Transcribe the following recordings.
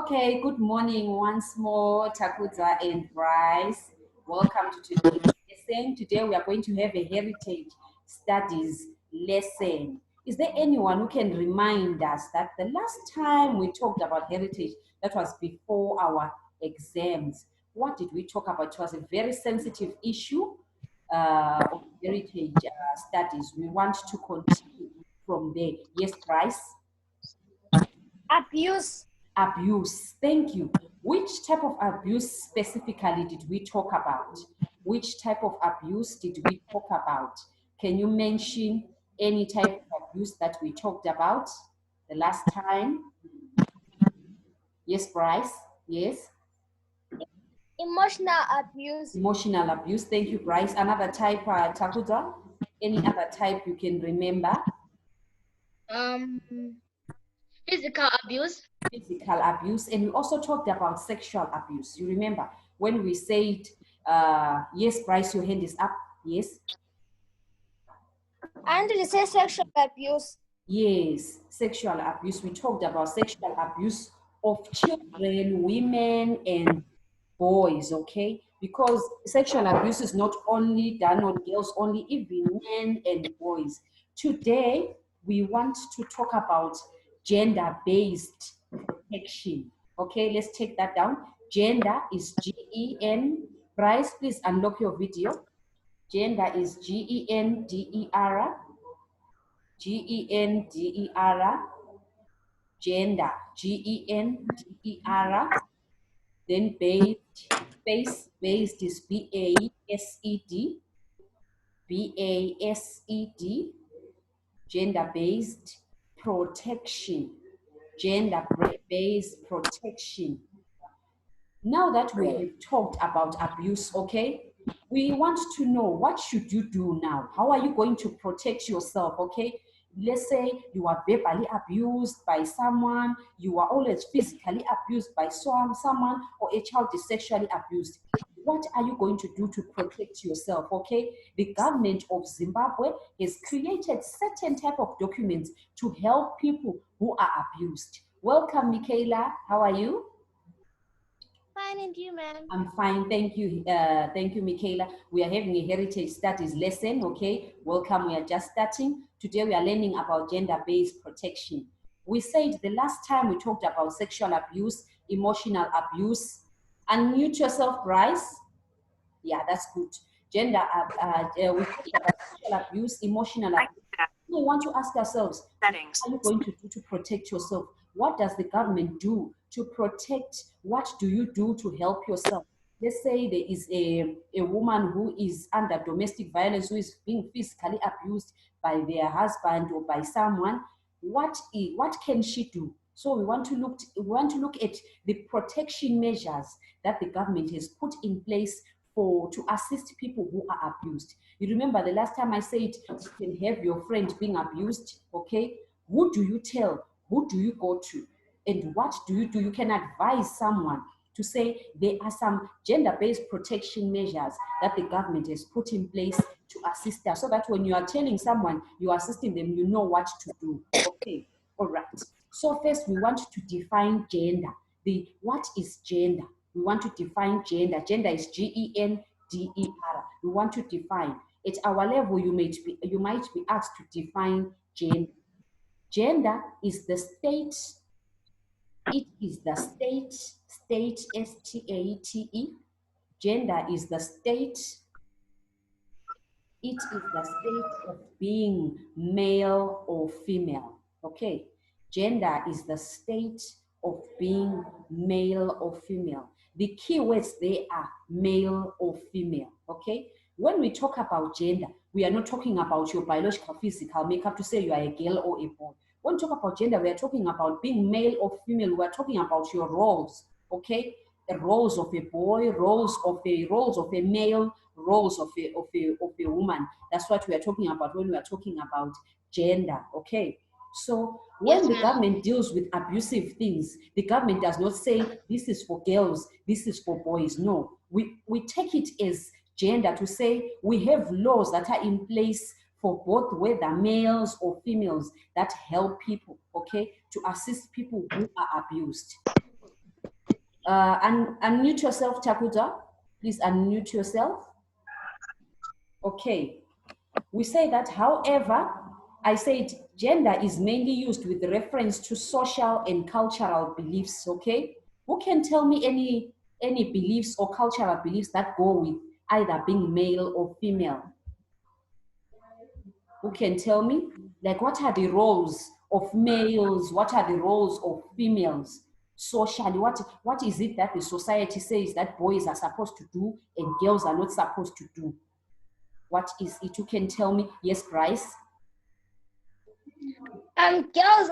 Okay, good morning once more, Takuza and Bryce. Welcome to today's lesson. Today we are going to have a heritage studies lesson. Is there anyone who can remind us that the last time we talked about heritage, that was before our exams? What did we talk about? It was a very sensitive issue of heritage studies. We want to continue from there. Yes, Bryce? Abuse. Abuse. Thank you. Which type of abuse specifically did we talk about? Which type of abuse did we talk about? Can you mention any type of abuse that we talked about the last time? Yes, Bryce? Yes? Emotional abuse. Emotional abuse. Thank you, Bryce. Another type, Takuta? Any other type you can remember? Physical abuse. Physical abuse. And we also talked about sexual abuse. You remember when we said, yes, Bryce, your hand is up. Yes? And they say sexual abuse. Yes, sexual abuse. We talked about sexual abuse of children, women, and boys, okay? Because sexual abuse is not only done on girls, only even men and boys. Today, we want to talk about gender-based protection. Okay, let's take that down. Gender is G-E-N. Bryce, please unlock your video. Gender is G-E-N-D-E-R. Gender, gender, Gender, then based is BASED, BASED, gender-based protection, gender-based protection. Now that we have talked about abuse, okay, we want to know what should you do now? How are you going to protect yourself, okay? Let's say you are verbally abused by someone, you are always physically abused by someone, or a child is sexually abused. What are you going to do to protect yourself, okay? The government of Zimbabwe has created certain type of documents to help people who are abused. Welcome, Michaela. How are you? Fine, and you, ma'am? I'm fine, thank you. Thank you, Michaela. We are having a heritage studies lesson, okay? Welcome, we are just starting. Today we are learning about gender-based protection. We said the last time we talked about sexual abuse, emotional abuse. Unmute yourself, Bryce. Yeah, that's good. We talked about sexual abuse, emotional abuse. We want to ask ourselves, Settings. what are you going to do to protect yourself? What does the government do to protect? What do you do to help yourself? Let's say there is a woman who is under domestic violence, who is being physically abused by their husband or by someone. What can she do? So we want to look at the protection measures that the government has put in place to assist people who are abused. You remember the last time I said you can have your friend being abused, okay? Who do you tell? Who do you go to? And what do? You can advise someone to say there are some gender-based protection measures that the government has put in place to assist us, so that when you are telling someone, you are assisting them, you know what to do. Okay, all right. So first we want to define gender. What is gender? We want to define gender. Gender is Gender. We want to define. At our level, you might be asked to define gender. Gender is the state. It is the state. State, S-T-A-T-E. Gender is the state. It is the state of being male or female. Okay. Gender is the state of being male or female. The key words there are male or female, okay? When we talk about gender, we are not talking about your biological physical makeup to say you are a girl or a boy. When we talk about gender, we are talking about being male or female. We are talking about your roles, okay? The roles of a boy, roles of a male, roles of a woman. That's what we are talking about when we are talking about gender, okay? So when the government deals with abusive things, the government does not say this is for girls, this is for boys. No, we take it as gender to say we have laws that are in place for both, whether males or females, that help people, okay, to assist people who are abused. Unmute yourself, Takuta. Please unmute yourself. Okay. We say that, however, I said gender is mainly used with reference to social and cultural beliefs, okay? Who can tell me any beliefs or cultural beliefs that go with either being male or female? Who can tell me? Like, what are the roles of males? What are the roles of females? Socially, what is it that the society says that boys are supposed to do and girls are not supposed to do? What is it? You can tell me. Yes, Bryce? Girls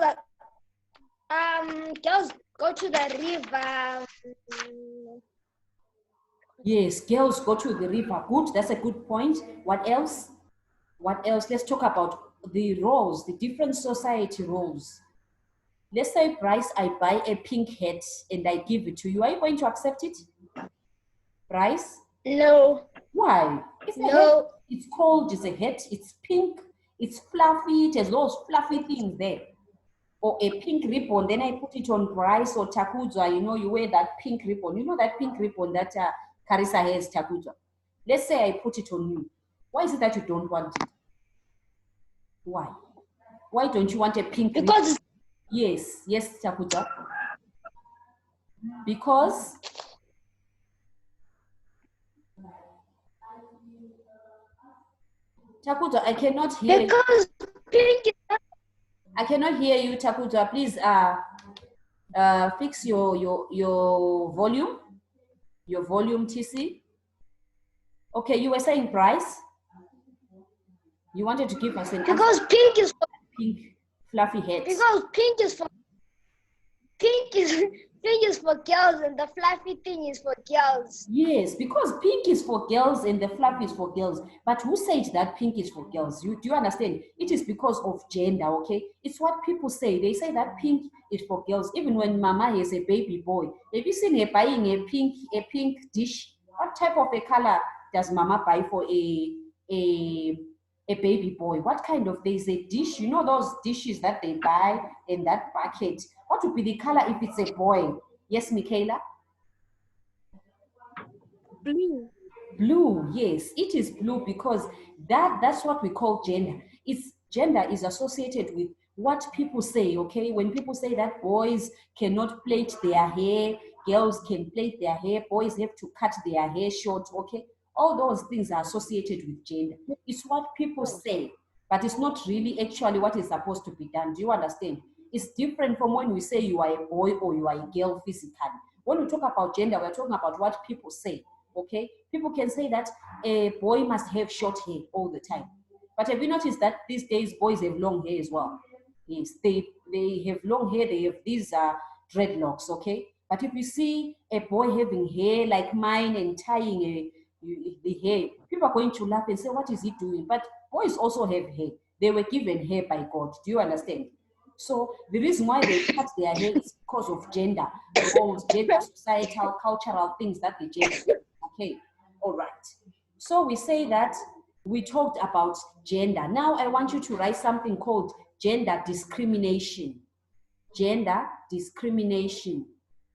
girls go to the river. Yes, girls go to the river. Good, that's a good point. What else? What else? Let's talk about the roles, the different society roles. Let's say, Bryce, I buy a pink hat and I give it to you. Are you going to accept it? Bryce? No. Why? It's a hat. No. It's cold, it's a hat, it's pink, it's fluffy, it has those fluffy things there. Or a pink ribbon, then I put it on Bryce or Takuzwa, you know, you wear that pink ribbon. You know that pink ribbon that Carissa has, Takuzwa. Let's say I put it on you. Why is it that you don't want it? Why? Why don't you want a pink ribbon? Because Yes, Takuzwa. Because Takuzwa, I cannot hear you. because pink is I cannot hear you, Takuzwa. Please fix your volume. Your volume, TC. Okay, you were saying Bryce. You wanted to give us an because answer. pink is for, Pink fluffy hat. because pink is for pink is for girls and the fluffy thing is for girls. Yes, because pink is for girls and the fluffy is for girls. But who said that pink is for girls? Do you understand? It is because of gender, okay? It's what people say. They say that pink is for girls. Even when mama is a baby boy, have you seen her buying a pink dish? What type of a color does mama buy for a a baby boy? What kind of, there's a dish, you know those dishes that they buy in that bucket? What would be the color if it's a boy? Yes, Michaela? Blue. Blue, yes, it is blue because that's what we call gender. It's gender is associated with what people say, okay? When people say that boys cannot plait their hair, girls can plait their hair, boys have to cut their hair short, okay? All those things are associated with gender. It's what people say, but it's not really actually what is supposed to be done. Do you understand? It's different from when we say you are a boy or you are a girl physically. When we talk about gender, we're talking about what people say. Okay, people can say that a boy must have short hair all the time, but have you noticed that these days boys have long hair as well? Yes, they have long hair, they have these dreadlocks. Okay, but if you see a boy having hair like mine and tying the hair, people are going to laugh and say, what is he doing? But boys also have hair. They were given hair by God. Do you understand? So the reason why they cut their hair is because of gender roles, gender, societal, cultural things that they gender. Okay, all right. So we say that we talked about gender. Now I want you to write something called gender discrimination. Gender discrimination.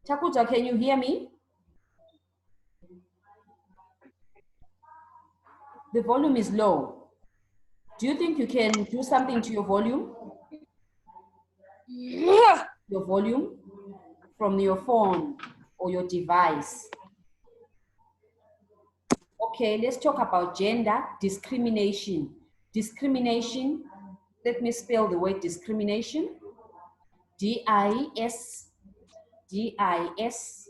Takuta, can you hear me? The volume is low. Do you think you can do something to your volume? Your volume from your phone or your device. Okay, let's talk about gender discrimination. Discrimination, let me spell the word discrimination. D-I-S, D-I-S-C-R-I,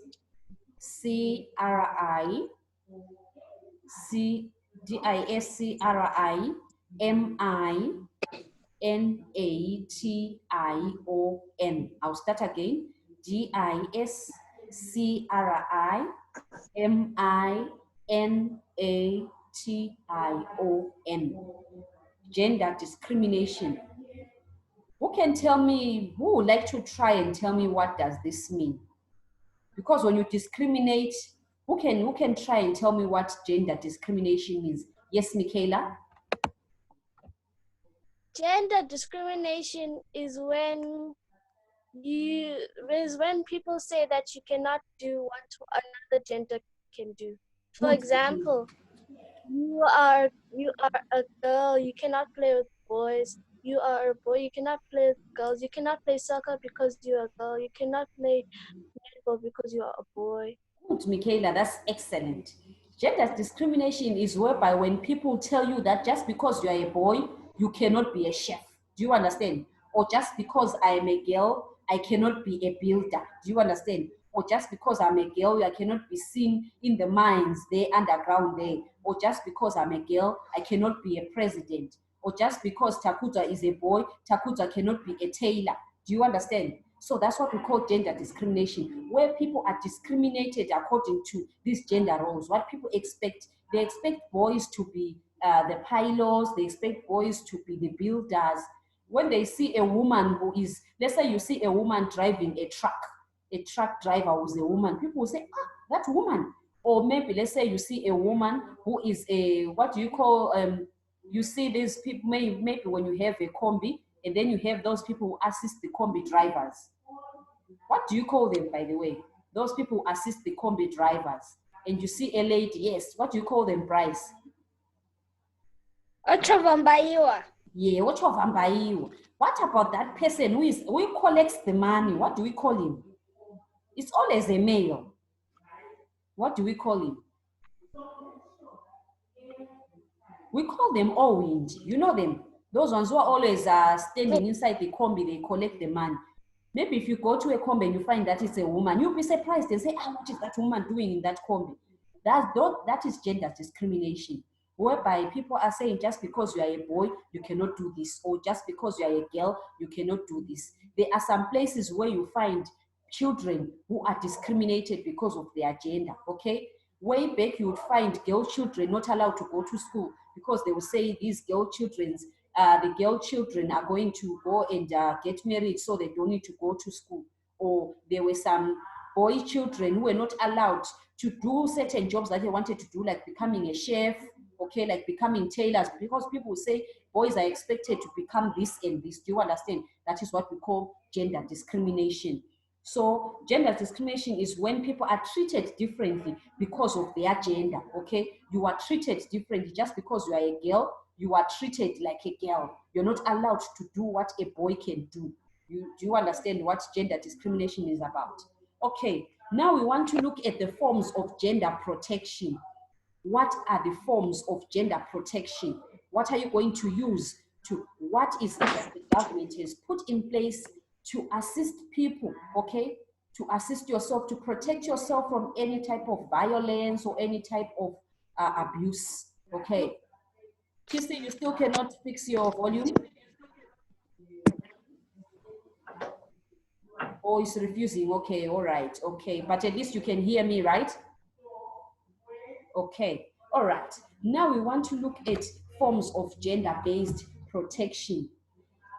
D-I-S-C-R-I-M-I-N-A-T-I-O-N. I'll start again. D-I-S-C-R-I-M-I-N-A-T-I-O-N. Gender discrimination. Who can tell me, who would like to try and tell me what does this mean? Because when you discriminate, who can try and tell me what gender discrimination means? Yes, Michaela? Gender discrimination is when is when people say that you cannot do what another gender can do. For Good. example, you are a girl, you cannot play with boys. You are a boy, you cannot play with girls. You cannot play soccer because you're a girl. You cannot play netball because you are a boy. Good, Michaela, that's excellent. Gender discrimination is whereby when people tell you that just because you are a boy, you cannot be a chef. Do you understand? Or just because I am a girl, I cannot be a builder. Do you understand? Or just because I'm a girl, I cannot be seen in the mines there underground there. Or just because I'm a girl, I cannot be a president. Or just because Takuta is a boy, Takuta cannot be a tailor. Do you understand? So that's what we call gender discrimination, where people are discriminated according to these gender roles. What people expect, they expect boys to be the pilots, they expect boys to be the builders. When they see a woman who is, let's say you see a woman driving a truck driver who's a woman, people will say, ah, that woman. Or maybe let's say you see a woman who is a, what do you call, you see these people, maybe when you have a combi, and then you have those people who assist the combi drivers. What do you call them, by the way? Those people who assist the combi drivers. And you see a lady, yes, what do you call them, Bryce? Otravambaiwa. Yeah, what of Ambayu? What about that person who collects the money? What do we call him? It's always a male. What do we call him? We call them all-wind. You know them. Those ones who are always standing inside the combi, they collect the money. Maybe if you go to a combi and you find that it's a woman, you'll be surprised and say, ah, what is that woman doing in that combi? That is gender discrimination, whereby people are saying just because you are a boy, you cannot do this, or just because you are a girl, you cannot do this. There are some places where you find children who are discriminated because of their gender, okay? Way back, you would find girl children not allowed to go to school because they will say these the girl children are going to go and get married, so they don't need to go to school. Or there were some boy children who were not allowed to do certain jobs that they wanted to do, like becoming a chef, okay, like becoming tailors, because people say boys are expected to become this and this. Do you understand? That is what we call gender discrimination. So gender discrimination is when people are treated differently because of their gender, okay? You are treated differently just because you are a girl, you are treated like a girl. You're not allowed to do what a boy can do. Do you understand what gender discrimination is about? Okay, now we want to look at the forms of gender protection. What are the forms of gender protection? What are you going to use to, what is it that the government has put in place to assist people, okay? To assist yourself, to protect yourself from any type of violence or any type of abuse, okay? Kissy, you still cannot fix your volume? Oh, it's refusing, okay, all right, okay. But at least you can hear me, right? Okay, all right. Now we want to look at forms of gender-based protection.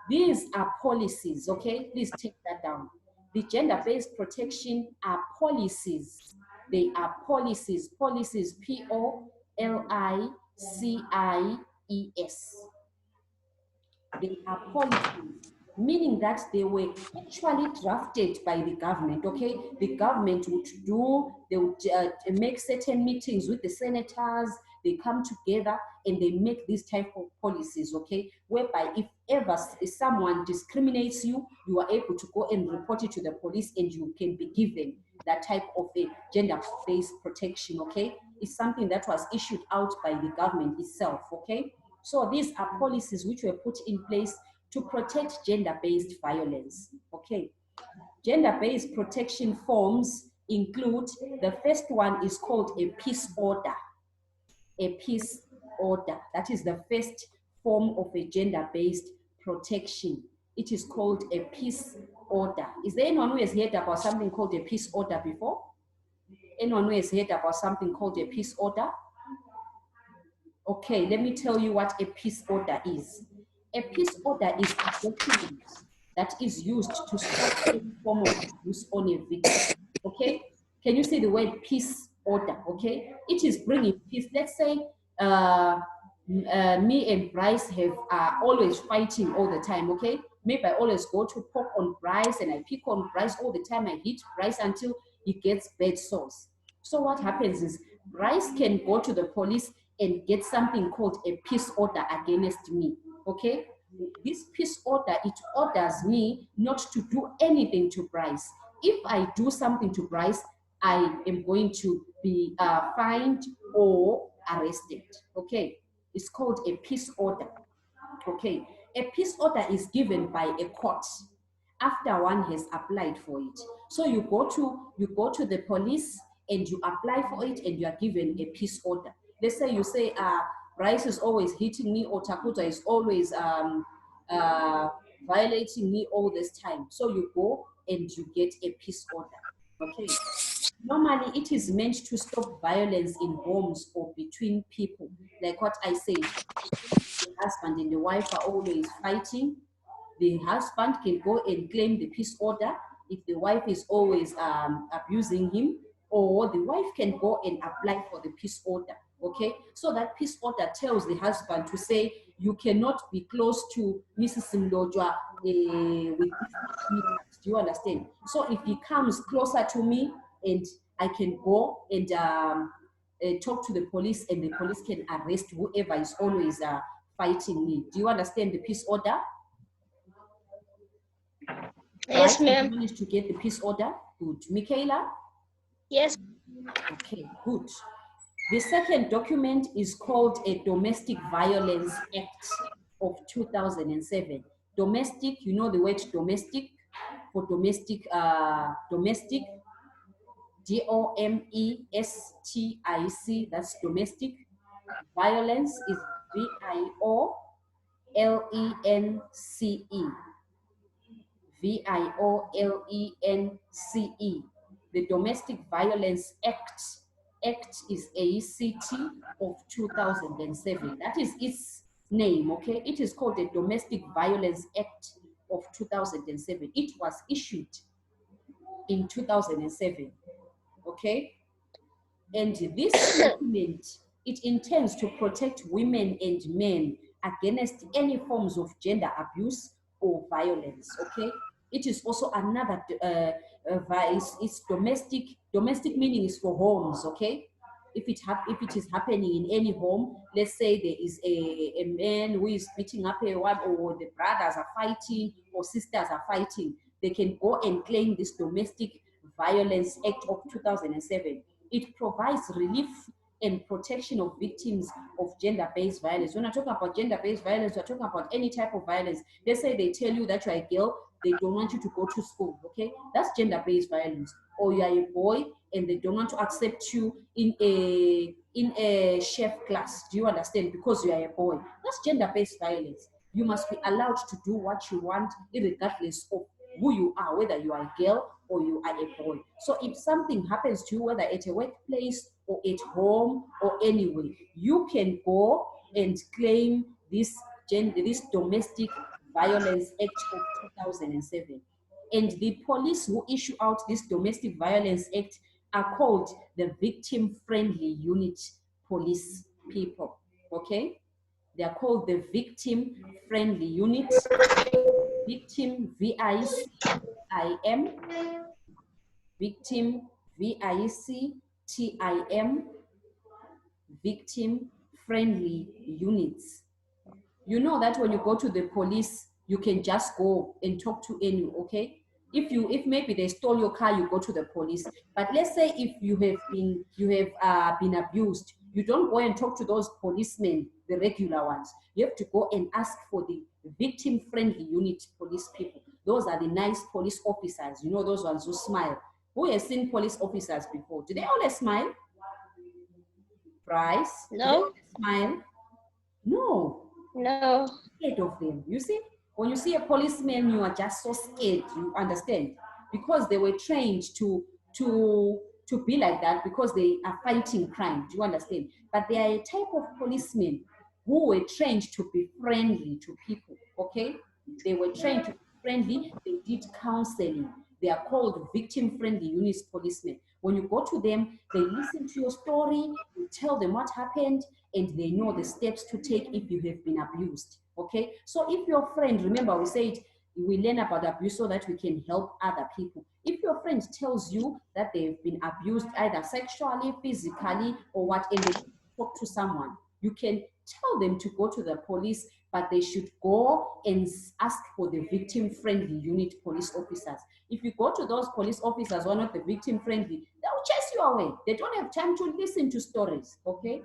These are policies, okay? Please take that down. The gender-based protection are policies. They are policies, policies. They are policies, meaning that they were actually drafted by the government, okay? The government would they would make certain meetings with the senators, they come together and they make these type of policies, okay? Whereby if ever someone discriminates you, you are able to go and report it to the police and you can be given that type of a gender-based protection, okay? It's something that was issued out by the government itself, okay? So these are policies which were put in place to protect gender-based violence, okay? Gender-based protection forms include, the first one is called a peace order. A peace order, that is the first form of a gender-based protection. It is called a peace order. Is there anyone who has heard about something called a peace order before? Anyone who has heard about something called a peace order? Okay, let me tell you what a peace order is. A peace order is a document that is used to stop any form of abuse on a victim. Okay, can you see the word peace order? Okay, it is bringing peace. Let's say me and Bryce have always fighting all the time. Okay, Maybe I always go to poke on Bryce and I pick on Bryce all the time. I hit Bryce until he gets bad sores. So what happens is Bryce can go to the police and get something called a peace order against me. Okay? This peace order, it orders me not to do anything to Bryce. If I do something to Bryce, I am going to be fined or arrested. Okay? It's called a peace order. Okay, a peace order is given by a court after one has applied for it. So you go to the police and you apply for it and you are given a peace order. Let's say you say, Bryce is always hitting me or Takuta is always uh, violating me all this time. So you go and you get a peace order. Okay. Normally, it is meant to stop violence in homes or between people. Like what I said, the husband and the wife are always fighting, the husband can go and claim the peace order if the wife is always abusing him, or the wife can go and apply for the peace order. Okay, so that peace order tells the husband to say, you cannot be close to Mrs. Mlotshwa with this meters. Do you understand? So if he comes closer to me and I can go and talk to the police and the police can arrest whoever is always fighting me. Do you understand the peace order? Yes, Right? ma'am. You managed to get the peace order? Good. Michaela? Yes. Okay, good. The second document is called a Domestic Violence Act of 2007. Domestic, you know the word domestic, for domestic, domestic, D-O-M-E-S-T-I-C, that's domestic. Violence is V-I-O-L-E-N-C-E. Violence. The Domestic Violence Act. Act is ACT of 2007. That is its name, okay? It is called the Domestic Violence Act of 2007. It was issued in 2007, okay? And this document, it intends to protect women and men against any forms of gender abuse or violence, okay? It is also another vice, it's domestic. Domestic meaning is for homes, okay? If it is happening in any home, let's say there is a man who is beating up a wife, or the brothers are fighting or sisters are fighting, they can go and claim this Domestic Violence Act of 2007. It provides relief and protection of victims of gender-based violence. When I talk about gender-based violence, we're talking about any type of violence. Let's say they tell you that you're a girl, they don't want you to go to school, okay? That's gender-based violence. Or you are a boy and they don't want to accept you in a chef class. Do you understand? Because you are a boy. That's gender-based violence. You must be allowed to do what you want, regardless of who you are, whether you are a girl or you are a boy. So if something happens to you, whether at a workplace or at home or anywhere, you can go and claim this Domestic Violence Act of 2007. And the police who issue out this Domestic Violence Act are called the victim-friendly unit police people, okay? They are called the victim-friendly unit. Victim, V-I-C-I-M, victim, V-I-C-T-I-M, victim-friendly units. You know that when you go to the police, you can just go and talk to anyone, okay? If maybe they stole your car, you go to the police. But let's say if you have been abused, you don't go and talk to those policemen, the regular ones. You have to go and ask for the victim-friendly unit police people. Those are the nice police officers. You know, those ones who smile. Who has seen police officers before? Do they always smile? Bryce? Do they No. always smile? No. No. Scared of them. You see, when you see a policeman, you are just so scared. You understand, because they were trained to be like that, because they are fighting crime. Do you understand? But they are a type of policemen who were trained to be friendly to people. Okay, they were trained to be friendly. They did counseling. They are called victim-friendly units policemen. When you go to them, they listen to your story, you tell them what happened, and they know the steps to take if you have been abused. Okay, so if your friend, remember we said We learn about abuse so that we can help other people. If your friend tells you that they've been abused either sexually, physically, or what, and they talk to someone, you can tell them to go to the police, but they should go and ask for the victim-friendly unit police officers. If you go to those police officers who are not the victim-friendly, they'll chase you away. They don't have time to listen to stories, okay?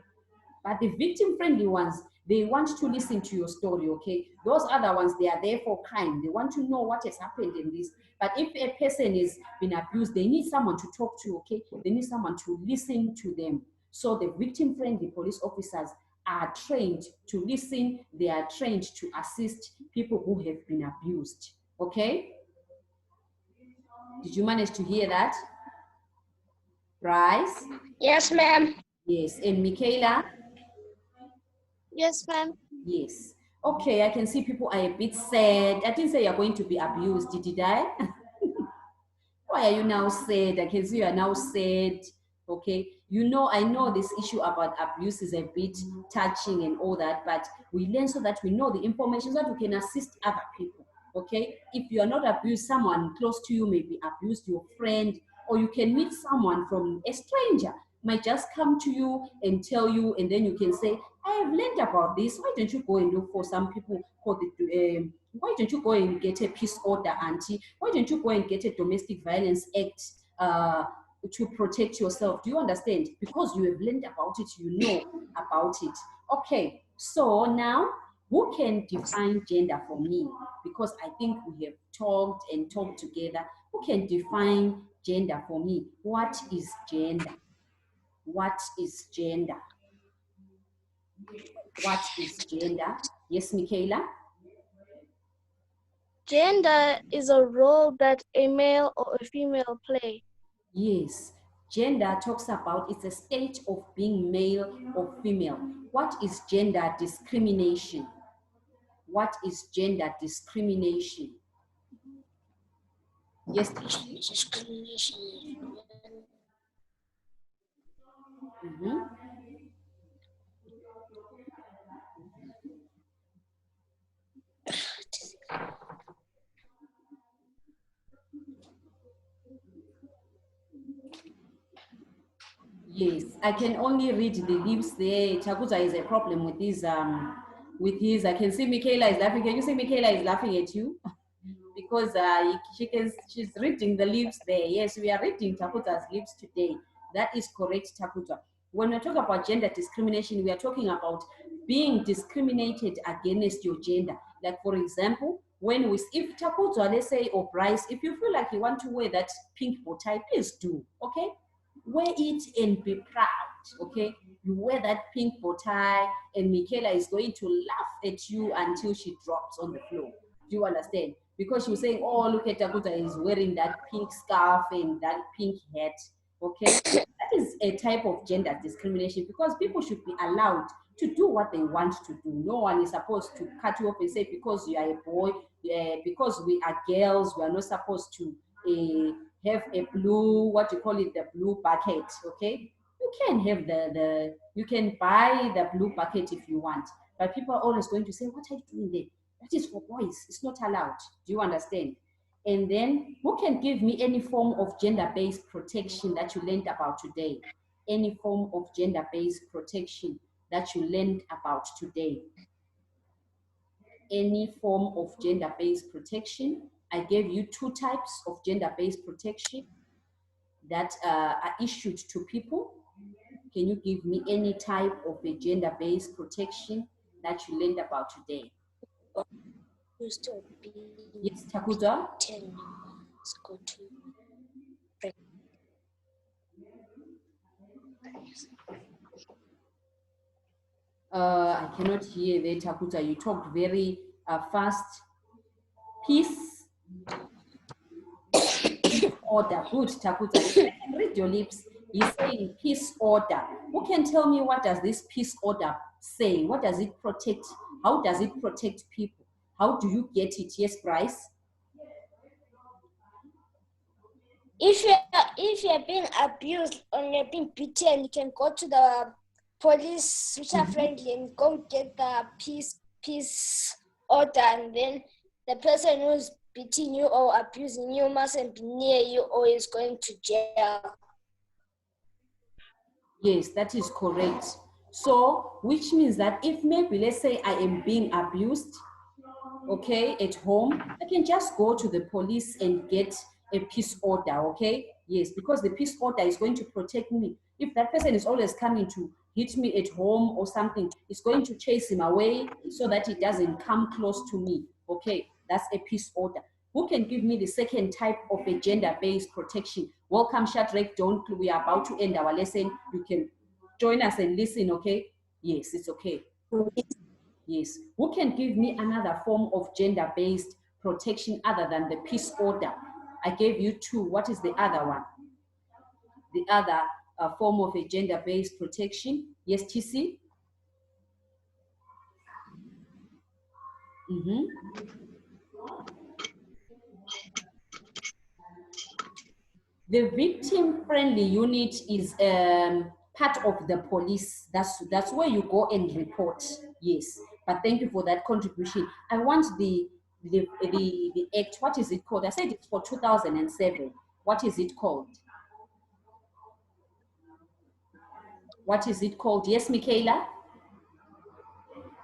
But the victim-friendly ones, they want to listen to your story, okay? Those other ones, they are there for crime. They want to know what has happened in this. But if a person is been abused, they need someone to talk to, okay? They need someone to listen to them. So the victim-friendly police officers are trained to listen. They are trained to assist people who have been abused, okay? Did you manage to hear that? Bryce? Yes, ma'am. Yes. And Michaela? Yes, ma'am. Yes. Okay, I can see people are a bit sad. I didn't say you're going to be abused, did I? Why are you now sad? I can see you are now sad. Okay. You know, I know this issue about abuse is a bit touching and all that, but we learn so that we know the information so that we can assist other people. Okay. If you are not abused, someone close to you may be abused, your friend, or you can meet someone from a stranger might just come to you and tell you, and then you can say, I have learned about this. Why don't you go and look for some people for the why don't you go and get a peace order, auntie? Why don't you go and get a domestic violence act to protect yourself? Do you understand? Because you have learned about it, you know about it. Okay, so now who can define gender for me? Because I think we have talked and talked together. Who can define gender for me? What is gender? What is gender? What is gender? Yes, Michaela? Gender is a role that a male or a female play. Yes. Gender talks about it's a state of being male or female. What is gender discrimination? What is gender discrimination? Yes. Mhm. Yes, I can only read the lips there. Chakuza is a problem with his, I can see Michaela is laughing. Can you see Michaela is laughing at you? Because she's reading the lips there. Yes, we are reading Takuza's lips today. That is correct, Takuza. When we talk about gender discrimination, we are talking about being discriminated against your gender. Like for example, if Takuza, let's say, or Bryce, if you feel like you want to wear that pink bow tie, please do, okay? Wear it and be proud, okay? You wear that pink bow tie and Michaela is going to laugh at you until she drops on the floor. Do you understand? Because she was saying, oh, look at Takuta is wearing that pink scarf and that pink hat, okay? That is a type of gender discrimination because people should be allowed to do what they want to do. No one is supposed to cut you off and say, because you are a boy, because we are girls, we are not supposed to have a blue, what you call it, the blue bucket, okay? You can have you can buy the blue bucket if you want, but people are always going to say, what are you doing there? That is for boys. It's not allowed. Do you understand? And then who can give me any form of gender-based protection that you learned about today? Any form of gender-based protection that you learned about today? Any form of gender-based protection. I gave you 2 types of gender-based protection that are issued to people. Can you give me any type of a gender-based protection that you learned about today? Used to be Yes, Takuta? 10 go to I cannot hear the Takuta. You talked very fast. Peace, order. Good, Takuta. I can read your lips. He's saying peace order. Who can tell me what does this peace order say? What does it protect? How does it protect people? How do you get it? Yes, Bryce? if you're being abused or you're being beaten, you can go to the police which are friendly and go get the peace order, and then the person who's beating you or abusing you mustn't be near you or is going to jail. Yes, that is correct. So, which means that if maybe, let's say I am being abused, okay, at home, I can just go to the police and get a peace order, okay? Yes, because the peace order is going to protect me. If that person is always coming to hit me at home or something, it's going to chase him away so that he doesn't come close to me, okay? That's a peace order. Who can give me the second type of a gender-based protection? Welcome, Shadrach. Don't, we are about to end our lesson. You can join us and listen, okay? Yes, it's okay. Yes. Who can give me another form of gender-based protection other than the peace order? I gave you two. What is the other one? The other form of a gender-based protection? Yes, TC? The victim-friendly unit is part of the police. That's where you go and report. Yes, but thank you for that contribution. I want the act. What is it called? I said it's for 2007. What is it called? What is it called? Yes, Michaela?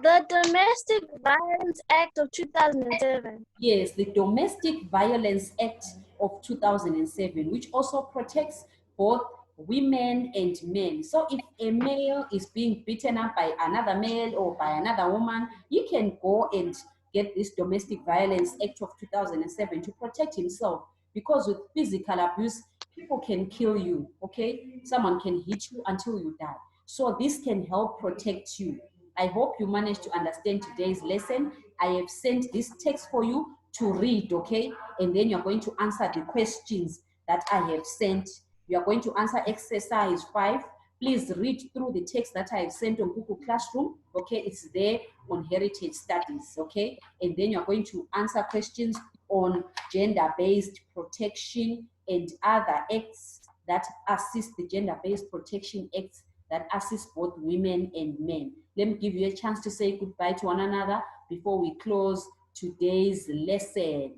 The Domestic Violence Act of 2007. Yes, the Domestic Violence Act of 2007, which also protects both women and men. So if a male is being beaten up by another male or by another woman, he can go and get this Domestic Violence Act of 2007 to protect himself, because with physical abuse, people can kill you, okay? Someone can hit you until you die. So this can help protect you. I hope you managed to understand today's lesson. I have sent this text for you to read, okay? And then you're going to answer the questions that I have sent. You are going to answer exercise 5. Please read through the text that I have sent on Google Classroom, okay? It's there on Heritage Studies, okay? And then you're going to answer questions on gender-based protection and other acts that assist the gender-based protection acts that assist both women and men. Let me give you a chance to say goodbye to one another before we close today's lesson.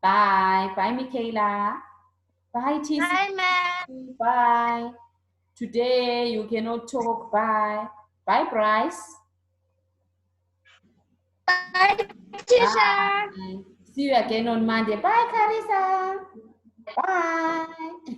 Bye. Bye, Michaela. Bye, TC. Hi, ma'am. Bye. Today you cannot talk. Bye. Bye, Bryce. Bye, teacher. Bye. See you again on Monday. Bye, Carissa. Bye.